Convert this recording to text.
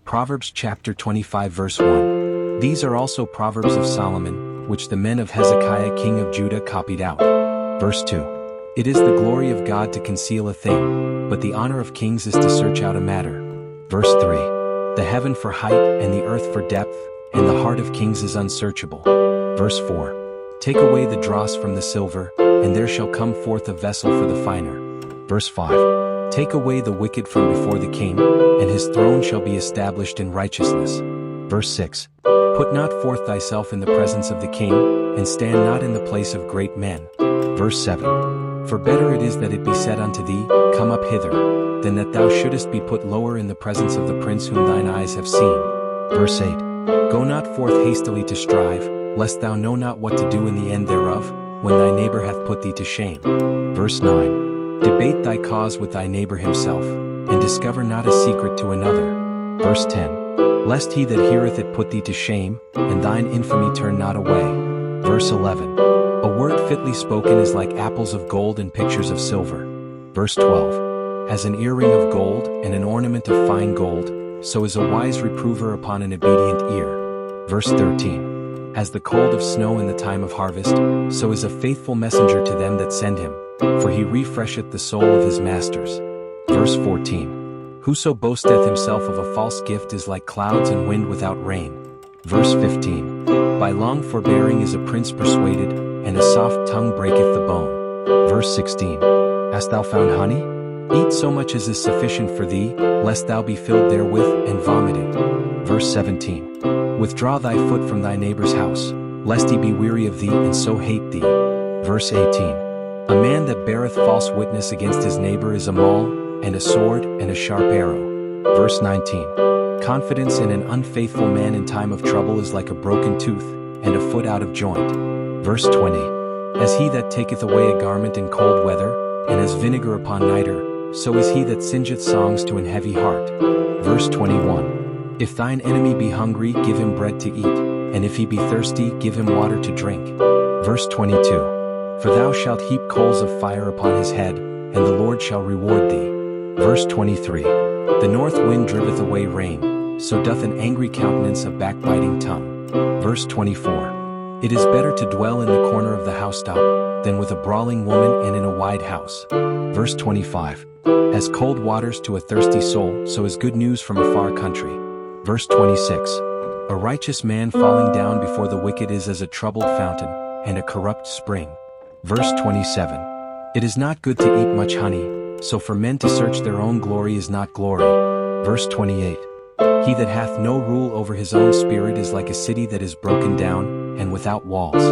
Proverbs chapter 25 verse 1. These are also Proverbs of Solomon, which the men of Hezekiah king of Judah copied out. Verse 2. It is the glory of God to conceal a thing, but the honor of kings is to search out a matter. Verse 3. The heaven for height and the earth for depth, and the heart of kings is unsearchable. Verse 4. Take away the dross from the silver, and there shall come forth a vessel for the finer. Verse 5. Take away the wicked from before the king, and his throne shall be established in righteousness. Verse 6. Put not forth thyself in the presence of the king, and stand not in the place of great men. Verse 7. For better it is that it be said unto thee, Come up hither, than that thou shouldest be put lower in the presence of the prince whom thine eyes have seen. Verse 8. Go not forth hastily to strive, lest thou know not what to do in the end thereof, when thy neighbor hath put thee to shame. Verse 9. Debate thy cause with thy neighbor himself, and discover not a secret to another. Verse 10. Lest he that heareth it put thee to shame, and thine infamy turn not away. Verse 11. A word fitly spoken is like apples of gold and pictures of silver. Verse 12. As an earring of gold and an ornament of fine gold, so is a wise reprover upon an obedient ear. Verse 13. As the cold of snow in the time of harvest, so is a faithful messenger to them that send him, for he refresheth the soul of his masters. Verse 14. Whoso boasteth himself of a false gift is like clouds and wind without rain. Verse 15. By long forbearing is a prince persuaded, and a soft tongue breaketh the bone. Verse 16. Hast thou found honey? Eat so much as is sufficient for thee, lest thou be filled therewith and vomited. Verse 17. Withdraw thy foot from thy neighbor's house, lest he be weary of thee and so hate thee. Verse 18. A man that beareth false witness against his neighbor is a maul, and a sword, and a sharp arrow. Verse 19. Confidence in an unfaithful man in time of trouble is like a broken tooth, and a foot out of joint. Verse 20. As he that taketh away a garment in cold weather, and as vinegar upon nitre, so is he that singeth songs to an heavy heart. Verse 21. If thine enemy be hungry, give him bread to eat, and if he be thirsty, give him water to drink. Verse 22. For thou shalt heap coals of fire upon his head, and the Lord shall reward thee. Verse 23. The north wind driveth away rain, so doth an angry countenance a backbiting tongue. Verse 24. It is better to dwell in the corner of the housetop, than with a brawling woman and in a wide house. Verse 25. As cold waters to a thirsty soul, so is good news from a far country. Verse 26. A righteous man falling down before the wicked is as a troubled fountain, and a corrupt spring. Verse 27. It is not good to eat much honey, so for men to search their own glory is not glory. Verse 28. He that hath no rule over his own spirit is like a city that is broken down, and without walls.